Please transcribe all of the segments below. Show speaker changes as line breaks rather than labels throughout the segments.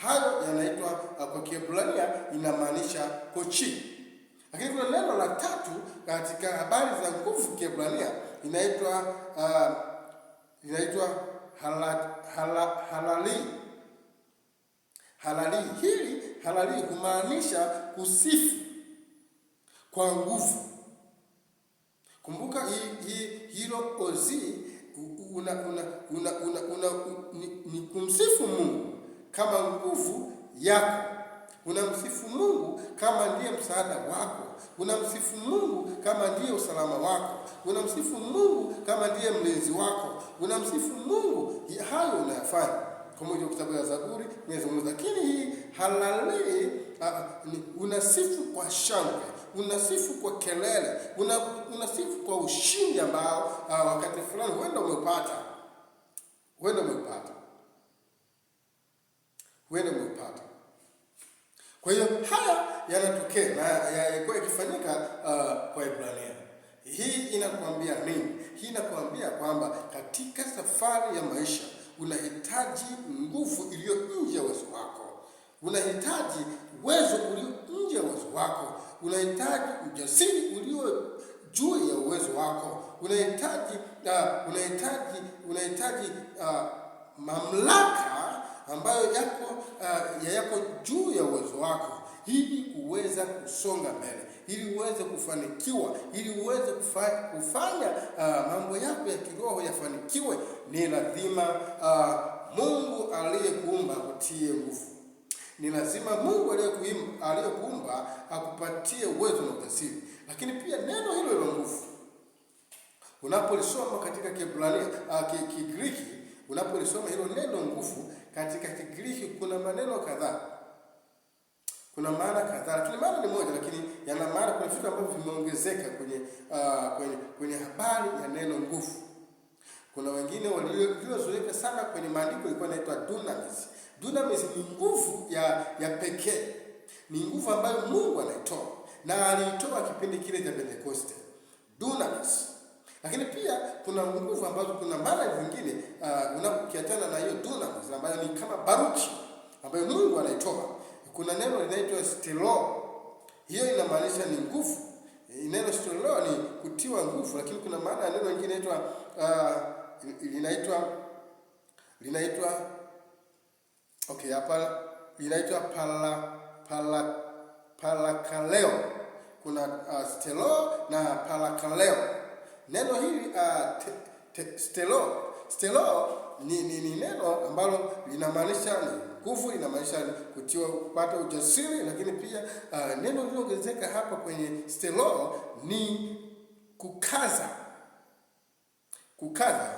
Hayo yanaitwa kwa Kiebrania inamaanisha kochi. Lakini kuna neno la tatu katika habari za nguvu Kiebrania inaitwa halali. Halali humaanisha kusifu kwa nguvu. Kumbuka hilo ozi ni kumsifu Mungu kama nguvu yako. Unamsifu Mungu kama ndiye msaada wako. Unamsifu Mungu kama ndiye usalama wako. Unamsifu Mungu kama ndiye mlinzi wako. Unamsifu Mungu, hayo unayafanya. Kwa mujibu wa kitabu ya Zaburi nimezungumza. Lakini hii halali unasifu kwa shangwe, unasifu kwa kelele, unasifu kwa ushindi ambao wakati fulani huenda umepata. Kwa hiyo haya yanatokea na yalikuwa yakifanyika kwa Ibrania. Hii inakuambia nini? Hii inakuambia kwamba katika safari ya maisha unahitaji nguvu iliyo nje ya uwezo wako. Unahitaji uwezo ulio nje ya uwezo wako. Unahitaji ujasiri ulio juu ya uwezo wako. Unahitaji mamlaka ambayo yako juu ya uwezo wako, ili kuweza kusonga mbele, ili uweze kufanikiwa, ili uweze kufanya mambo yako ya kiroho yafanikiwe. Ni lazima Mungu aliyekuumba akutie nguvu. Ni lazima Mungu aliyekuumba akupatie uwezo na ujasiri. Lakini pia neno hilo la nguvu, unapolisoma katika Kiebrania, Kigiriki, unapolisoma hilo neno nguvu katika Kigiriki, kuna maneno kadhaa. Kuna maana kadhaa, lakini maana ni moja, lakini yana maana, kuna vitu ambavyo vimeongezeka kwenye habari ya neno nguvu. Kuna wengine waliozoeka sana kwenye maandiko ilikuwa inaitwa dunamis. Dunamis ni nguvu ya pekee. Ni nguvu ambayo Mungu anaitoa, na aliitoa kipindi kile cha Pentekoste. Dunamis. Lakini pia kuna nguvu ambazo kuna maana nyingine unapokiachana na hiyo dunamis ambayo ni kama baruti ambayo Mungu anaitoa. Kuna neno linaitwa stelo. Hiyo inamaanisha ni nguvu. Neno stelo ni kutiwa nguvu, lakini kuna maana ya neno lingine linaitwa palakaleo. Kuna stelo na palakaleo. Neno hili stelo ni neno ambalo linamaanisha nguvu, inamaanisha kutiwa, kupata ujasiri. Lakini pia neno lililoongezeka hapa kwenye stelo ni kukaza.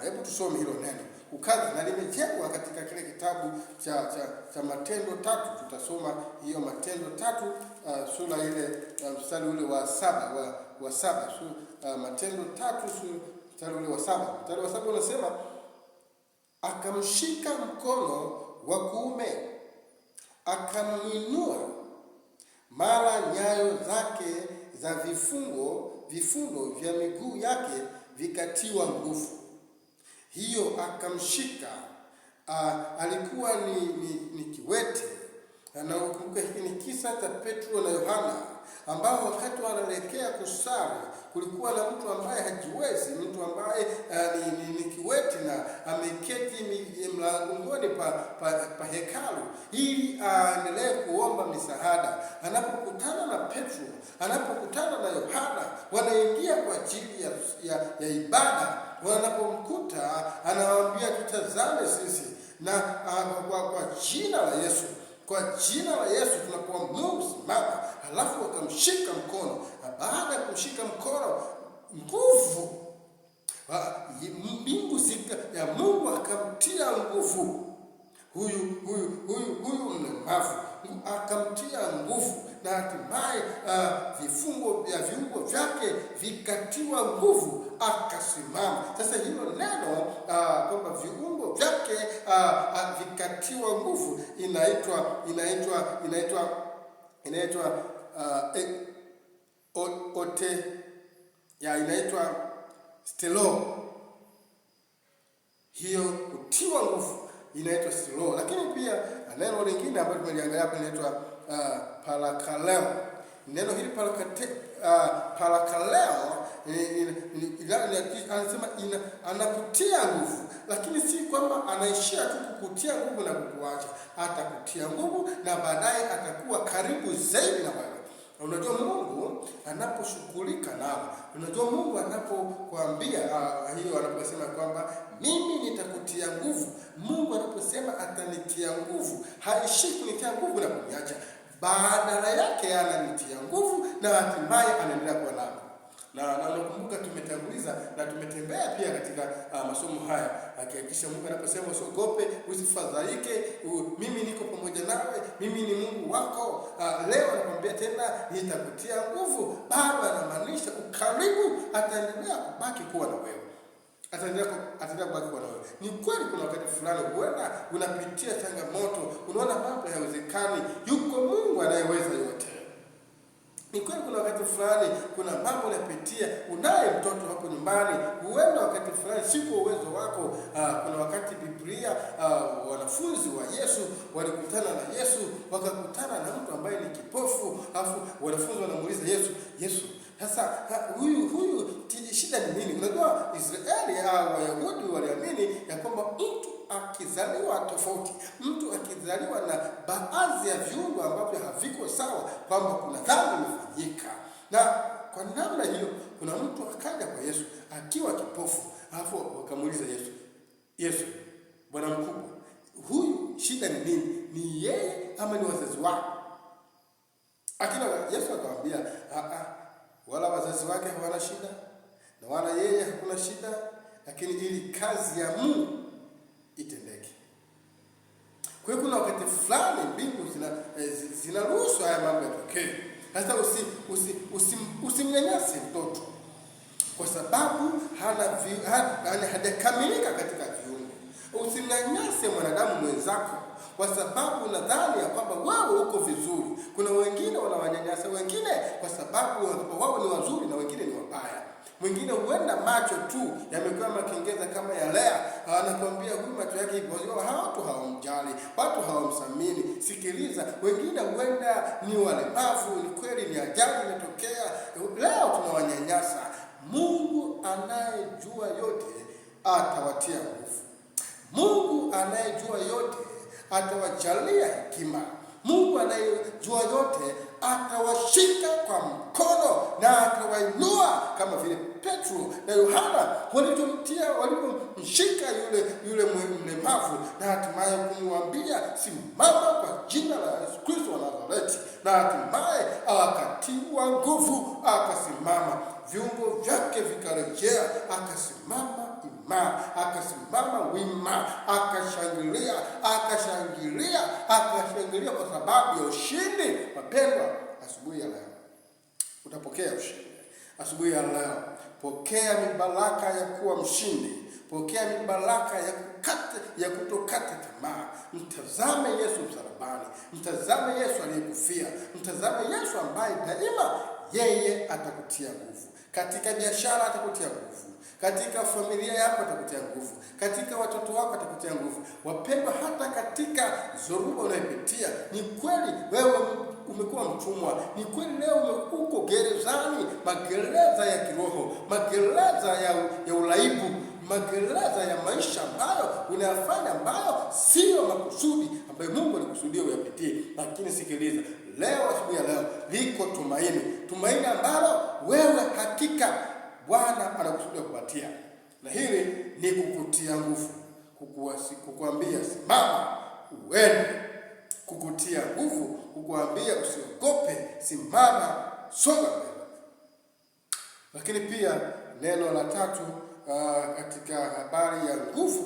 Hebu tusome hilo neno kukaza, na limejengwa katika kile kitabu cha Matendo 3. Tutasoma hiyo Matendo 3 sura ile mstari ule wa 7. Matendo 3 mstari ule wa 7. Mstari wa 7 unasema, akamshika mkono wa kuume, akamwinua, mara nyayo zake za vifundo vya miguu yake vikatiwa nguvu. Hiyo akamshika, alikuwa ni kiwete. Na ukumbuke hiki ni kisa cha Petro na Yohana, ambao wakati wanaelekea kusali, kulikuwa na mtu ambaye hajiwezi, mtu ambaye ni kiwete na ameketi mlangoni pa hekalu ili aendelee kuomba misaada. Anapokutana na Petro, anapokutana na Yohana, wanaingia kwa ajili ya ibada. Wanapomkuta anawaambia, tutazame sisi na kwa jina la Yesu. Kwa jina la Yesu tunakuwa Mungu simama. Halafu wakamshika mkono. Baada ya kumshika mkono, nguvu mbingu ya Mungu akamtia nguvu huyu mlemavu, akamtia nguvu, na hatimaye viungo vyake vikatiwa nguvu, akasimama. Sasa hilo neno kwamba viungo vyake vikatiwa nguvu inaitwa inaitwa stelo. Hiyo kutiwa nguvu inaitwa stelo. Lakini pia neno lingine ambalo tumeliangalia hapa linaitwa parakaleo. Neno hili parakaleo anasema anakutia nguvu, lakini si kwamba anaishia tu kukutia nguvu na kukuacha. Atakutia nguvu na baadaye atakuwa karibu zaidi na wewe. Unajua Mungu anaposhughulika nao, unajua Mungu anapokuambia hiyo, anaposema kwamba mimi nitakutia nguvu, Mungu anaposema atanitia nguvu, haishi kunitia nguvu na kuniacha. Badala yake ananitia nguvu na hatimaye anaendelea kuwa nami. Na nakumbuka tumetanguliza na tumetembea pia katika masomo haya, akihakikisha Mungu anaposema usiogope, usifadhaike, mimi niko pamoja nawe, mimi ni Mungu wako. Leo anakuambia tena nitakutia nguvu, bado anamaanisha ukaribu, ataendelea kubaki kuwa na wewe. Ataendelea kubaki kuwa na wewe. Ni kweli kuna wakati fulani huenda unapitia changamoto, unaona mambo hayawezekani, yuko Mungu anayeweza yote. Ni kweli kuna wakati fulani kuna mambo unapitia, unaye mtoto wako nyumbani, huenda wakati fulani si kwa uwezo wako. Kuna wakati Biblia wanafunzi wa Yesu walikutana na Yesu, wakakutana na mtu ambaye ni kipofu, alafu wanafunzi wanamuuliza Yesu, sasa huyu shida ni nini? Unajua Israeli au Wayahudi waliamini ya kwamba mtu akizaliwa tofauti, mtu akizaliwa na baadhi ya viungo ambavyo haviko sawa, kwamba kuna dhambi imefanyika. Na kwa namna hiyo kuna mtu akaja kwa Yesu akiwa kipofu, alafu wakamuuliza Yesu, Bwana mkubwa, huyu shida ni nini? Ni yeye ama ni wazazi wake? Akina Yesu akamwambia, wala wazazi wake hawana shida na wala yeye hakuna shida, lakini ili kazi ya Mungu itendeke. Kwa hiyo kuna wakati fulani mbingu zinaruhusu haya mambo yatokee. Sasa usimnyanyase mtoto kwa sababu hajakamilika katika viungo. Usimnyanyase mwanadamu mwenzako kwa sababu unadhani ya kwamba wewe uko vizuri. Kuna wengine wanawanyanyasa wengine kwa sababu wao ni wazuri na wengine ni wabaya. Mwingine huenda macho tu yamekuwa makengeza kama ya Lea, anakuambia huyu macho yake hivyo, watu hawamjali, watu hawamsamini. Sikiliza, wengine huenda ni walemavu, ni kweli ni ajali imetokea, leo tunawanyanyasa. Mungu anayejua yote atawatia nguvu. Mungu anayejua yote atawajalia hekima. Mungu anayejua yote atawashika kwa mkono na atawainua, kama vile Petro na Yohana walipomshika yule mlemavu na hatimaye kumwambia simama kwa jina la Yesu Kristo wa Nazareti, na hatimaye akatiwa nguvu, akasimama, viungo vyake vikarejea, akasimama imara, akasimama wima, akashangilia kwa sababu ya ushindi. Wapendwa, asubuhi ya leo utapokea ushindi. Asubuhi ya leo pokea mibaraka ya kuwa mshindi. Pokea mibaraka ya kutokata tamaa. Mtazame Yesu msalabani. Mtazame Yesu aliyekufia. Mtazame Yesu ambaye daima yeye atakutia nguvu. Katika biashara atakutia nguvu. Katika familia yako atakutia nguvu. Katika watoto wako atakutia nguvu. Wapendwa, hata katika zoruba unayopitia, ni kweli wewe umekuwa mtumwa, ni kweli leo uko gerezani, magereza ya kiroho, magereza ya ulaibu, magereza ya maisha ambayo unayafanya ambayo sio makusudi ambayo Mungu alikusudia uyapitie. Lakini sikiliza, leo asubuhi ya leo liko tumaini ambalo wewe hakika Bwana anakusudia kupatia. Na hili ni kukutia nguvu, kukuambia simama uende, kukutia nguvu, kukuambia usiogope, simama, songa mbele. Lakini pia neno la tatu katika habari ya nguvu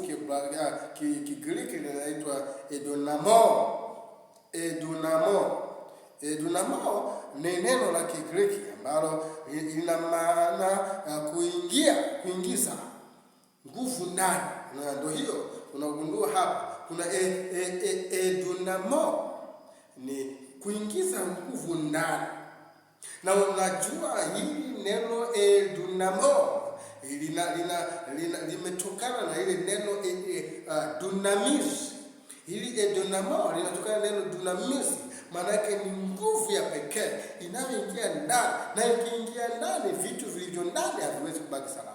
Kigiriki linaitwa edunamo. Edunamo ni neno la Kigiriki ambalo lina maana kuingiza nguvu ndani. Na ndio hiyo unagundua hapa kuna edunamo ni kuingiza nguvu ndani. Na unajua hili neno edunamo limetokana na ile neno dunamis. Hili edonamo linatokana neno dunamis, maana yake ni nguvu ya pekee inayoingia ndani, na ikiingia ndani vitu vilivyo ndani haviwezi kubaki salama.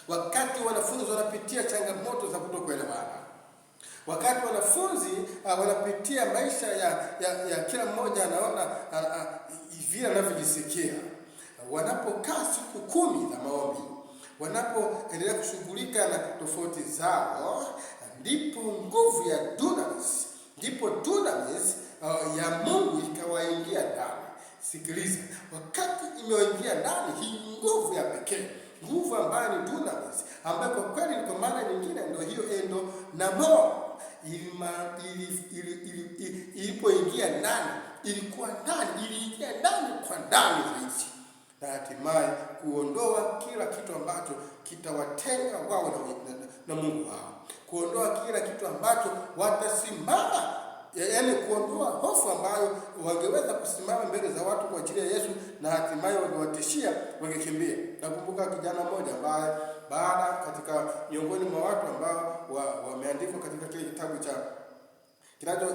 Wakati wanafunzi wanapitia changamoto za kutokuelewana, wakati wanafunzi wanapitia maisha ya kila mmoja anaona vile anavyojisikia, wanapokaa siku 10 za maombi, wanapoendelea kushughulika na tofauti zao, ndipo nguvu ya dunamis, ya Mungu ikawaingia ndani. Sikiliza, wakati imeingia ndani hii nguvu ya pekee, nguvu ambayo ni dunamis, ambayo kwa kweli kwa maana nyingine ndio hiyo endonamo, ilipoingia ndani, ilikuwa ndani, iliingia ndani kwa ndani zaidi, na hatimaye kuondoa kila kitu ambacho kitawatenga wao na Mungu wao, kuondoa kila kitu ambacho watasimama, yaani kuondoa hofu ambayo wangeweza kusimama mbele za watu kwa ajili ya Yesu, na hatimaye wangewatishia, wangekimbia. Nakumbuka kijana mmoja ambaye katika miongoni mwa watu ambao wameandikwa katika kile kitabu cha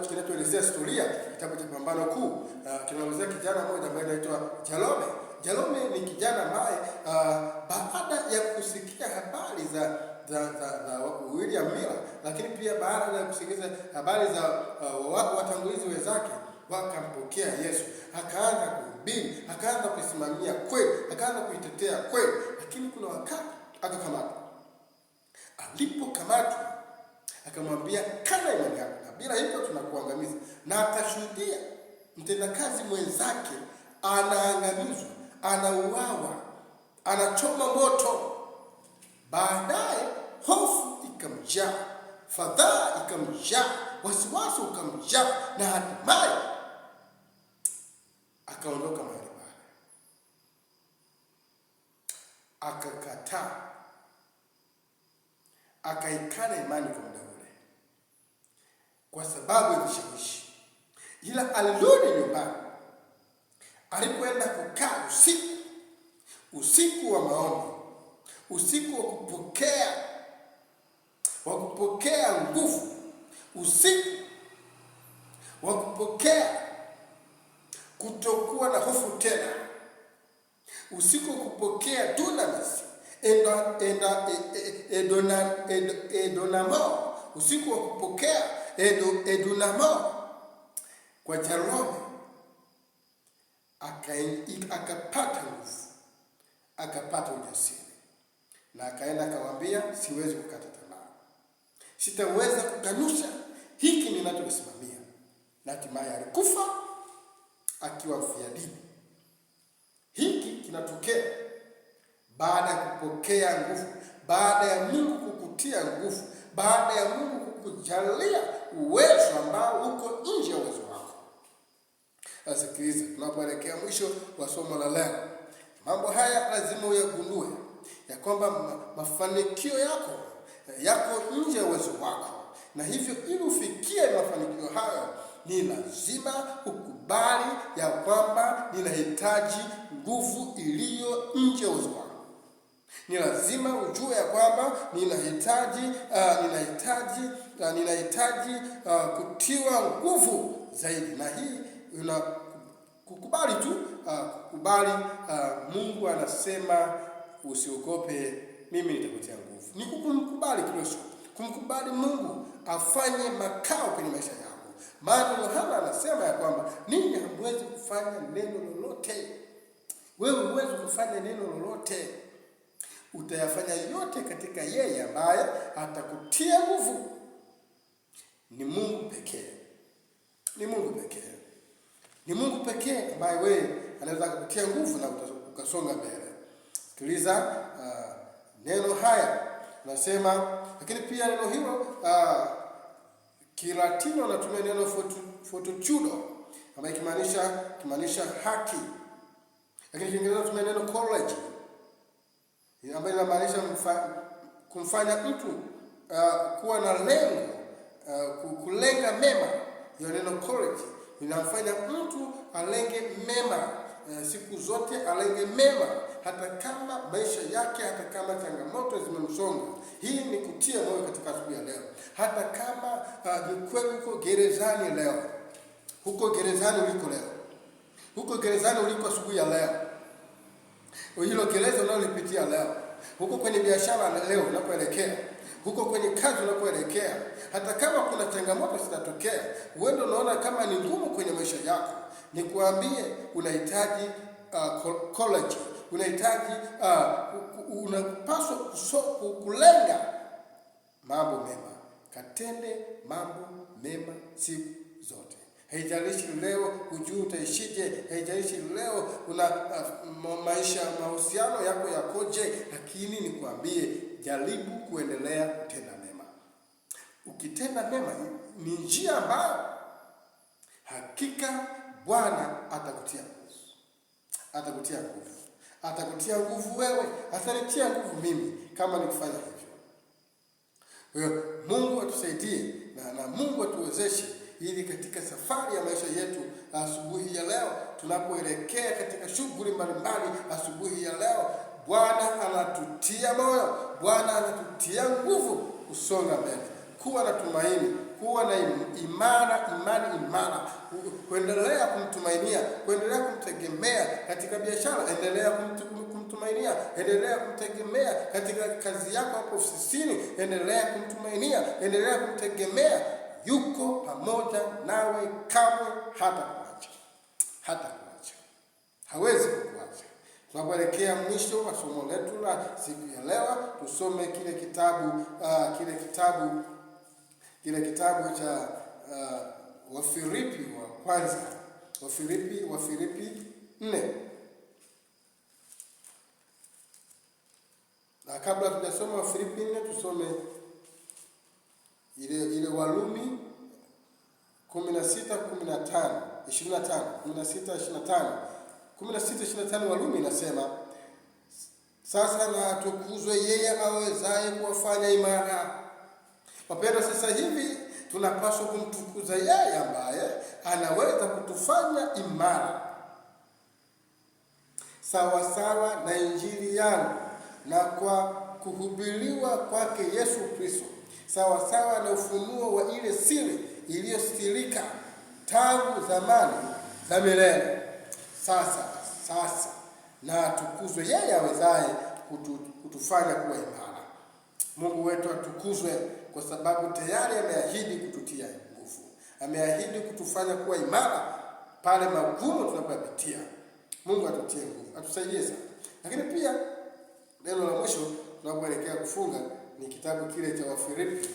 kinachoelezea historia, kitabu cha Pambano Kuu, kinaelezea kijana mmoja ambaye anaitwa Jalome ni kijana ambaye baada ya kusikia habari za William Miller, lakini pia baada ya kusikiza habari za watangulizi wenzake, wakampokea Yesu, akaanza kuhubiri, akaanza kusimamia kweli, akaanza kuitetea kweli. Lakini kuna wakati akakamatwa. Alipokamatwa akamwambia, kana imani yako, na bila hivyo tunakuangamiza. Na akashuhudia mtendakazi mwenzake anaangamizwa, anauawa, anachoma moto. Baadaye hofu ikamjaa, fadhaa ikamjaa, wasiwasi ukamjaa, na hatimaye akaondoka mahali pale. Akakataa, akaikana imani kwa muda ule kwa sababu ya vishawishi. Ila alirudi nyumbani, alipoenda kukaa usiku wa maombi, usiku wa kupokea nguvu, usiku wa kupokea kutokuwa na hofu tena, usiku wa kupokea dunamis, edonamo, usiku wa kupokea edunamo kwa Jalome, akapata nguvu, akapata ujasiri, na akaenda akawaambia, siwezi kukata tamaa, sitaweza kukanusha hiki ninachokisimamia. Na hatimaye alikufa akiwa mfia dini. Hiki kinatokea baada ya kupokea nguvu, baada ya Mungu kukutia nguvu, baada ya Mungu kukujalia uwezo ambao uko nje ya uwezo wako. Sikiliza, tunapoelekea mwisho wa somo la leo, mambo haya lazima uyagundue ya kwamba mafanikio yako nje ya uwezo wako, na hivyo ili ufikie mafanikio hayo ni lazima ukubali ya kwamba ninahitaji nguvu iliyo nje ya uwezo wako. Ni lazima ujue ya kwamba ninahitaji kutiwa nguvu zaidi, na hii kukubali tu, kukubali. Mungu anasema usiogope, mimi nitakutia nguvu. Ni kumkubali Kristo, kumkubali Mungu afanye makao kwenye maisha yako. Maana Yohana anasema ya kwamba ninyi hamwezi kufanya neno lolote. Wewe huwezi kufanya neno lolote, utayafanya yote katika yeye ambaye atakutia nguvu. Ni Mungu pekee, ni Mungu pekee, ni Mungu pekee ambaye wewe anaweza kukutia nguvu na ukasonga mbele. Sikiliza neno haya nasema, lakini pia neno hilo Kilatino anatumia neno fortitudo ambayo kimaanisha haki, lakini Kiingereza anatumia neno courage ambayo inamaanisha kumfanya mtu kuwa na lengo, kulenga mema. Hiyo neno courage inamfanya mtu alenge mema, siku zote alenge mema, hata kama maisha yake, hata kama changamoto zimemsonga. Hii ni kutia moyo katika siku ya leo. Hata kama ni kweli uko gerezani leo, huko gerezani uliko leo, huko gerezani uliko siku ya leo, hilo gereza unalopitia leo, huko kwenye biashara leo unapoelekea, huko kwenye kazi unapoelekea, hata kama kuna changamoto zitatokea, wewe unaona kama ni ngumu kwenye maisha yako, nikuambie unahitaji college, unahitaji unapaswa kulenga mambo mema. Katende mambo mema siku zote. Haijalishi leo hujui utaishije, haijalishi leo una mahusiano yako yakoje, lakini nikwambie, jaribu kuendelea kutenda mema. Ukitenda mema ni njia ambayo hakika Bwana atakutia nguvu. Atakutia nguvu. Atakutia nguvu wewe, atanitia nguvu mimi kama nikifanya hivyo. Kwa hiyo Mungu atusaidie na Mungu atuwezeshe ili katika safari ya maisha yetu asubuhi ya leo, tunapoelekea katika shughuli mbalimbali asubuhi ya leo, Bwana anatutia moyo, Bwana anatutia nguvu kusonga mbele, kuwa na tumaini, kuwa na imani imara, kuendelea kumtumainia, kuendelea kumtegemea katika biashara, endelea kumtumainia, endelea kumtegemea katika kazi yako hapo ofisini, endelea kumtumainia, endelea kumtegemea. Yuko pamoja nawe, kamwe hata kuacha. Hawezi kukuacha. Tunapoelekea mwisho wa somo letu la siku ya leo, tusome kile kitabu cha Wafilipi wa kwanza. Wafilipi 4. Na kabla tujasoma Wafilipi 4, tusome ile Warumi 16:25 Warumi inasema, sasa na atukuzwe yeye awezaye kuwafanya imara. Wapendwa, sasa hivi tunapaswa kumtukuza yeye ambaye anaweza kutufanya imara, sawa sawa na injili yangu na kwa kuhubiriwa kwake Yesu Kristo, sawa sawa na ufunuo wa ile siri iliyostirika tangu zamani za milele. Sasa na atukuzwe yeye awezaye kutufanya kuwa imara. Mungu wetu atukuzwe, kwa sababu tayari ameahidi kututia nguvu, ameahidi kutufanya kuwa imara pale magumu tunapopitia. Mungu atutie nguvu, atusaidie sana. Lakini pia neno la mwisho tunapoelekea kufunga ni kitabu kile cha Wafilipi.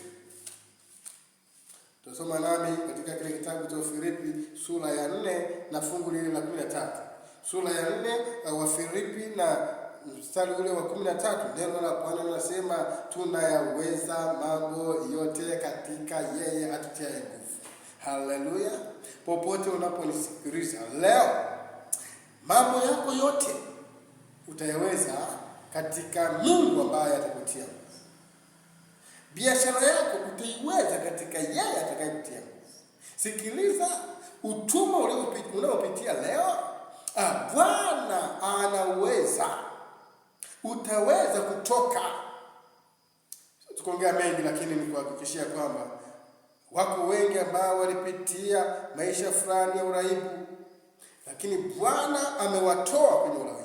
Tusoma nami katika kile kitabu cha Wafilipi sura ya 4 na fungu lile la 13. Sura ya 4 Wafilipi na mstari ule wa 13, neno la Bwana linasema, tunayaweza mambo yote katika yeye atutiaye nguvu. Haleluya! Popote unaponisikiliza leo, mambo yako yote utayaweza katika Mungu ambaye atakutia nguvu. Biashara yako utaiweza katika yeye atakayekutia nguvu. Sikiliza, utumwa unaopitia leo, Bwana anaweza. Utaweza kutoka. Tukuongea mengi, lakini nikuhakikishia kwamba wako wengi ambao walipitia maisha fulani ya uraibu, lakini Bwana amewatoa kwenye uraibu.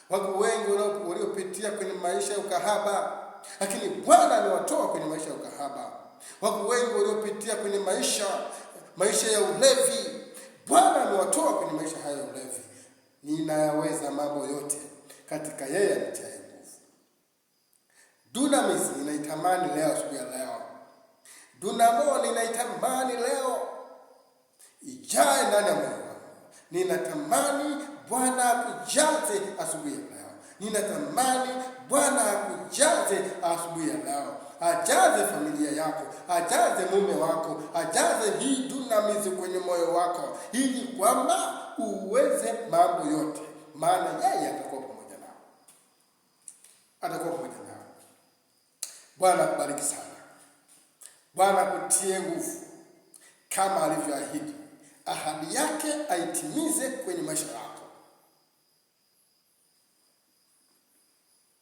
Wako wengi waliopitia kwenye maisha ya ukahaba, lakini Bwana amewatoa kwenye maisha ya ukahaba. Wako wengi waliopitia kwenye maisha ya ulevi, Bwana amewatoa kwenye maisha haya ya ulevi. Ninayaweza mambo yote katika yeye anitiaye nguvu. Dunamis ninaitamani leo, siku ya leo. Dunamo ninaitamani leo ijae ndani ya moyo wangu. Ninatamani Bwana akujaze asubuhi ya leo. Ninatamani Bwana akujaze asubuhi ya leo. Ajaze familia yako, ajaze mume wako, ajaze hii dunamis kwenye moyo wako, ili kwamba uweze mambo yote, maana yeye atakuwa pamoja nao. Atakuwa pamoja nao. Bwana akubariki sana. Bwana akutie nguvu kama alivyoahidi. Ahadi yake aitimize kwenye maisha yako.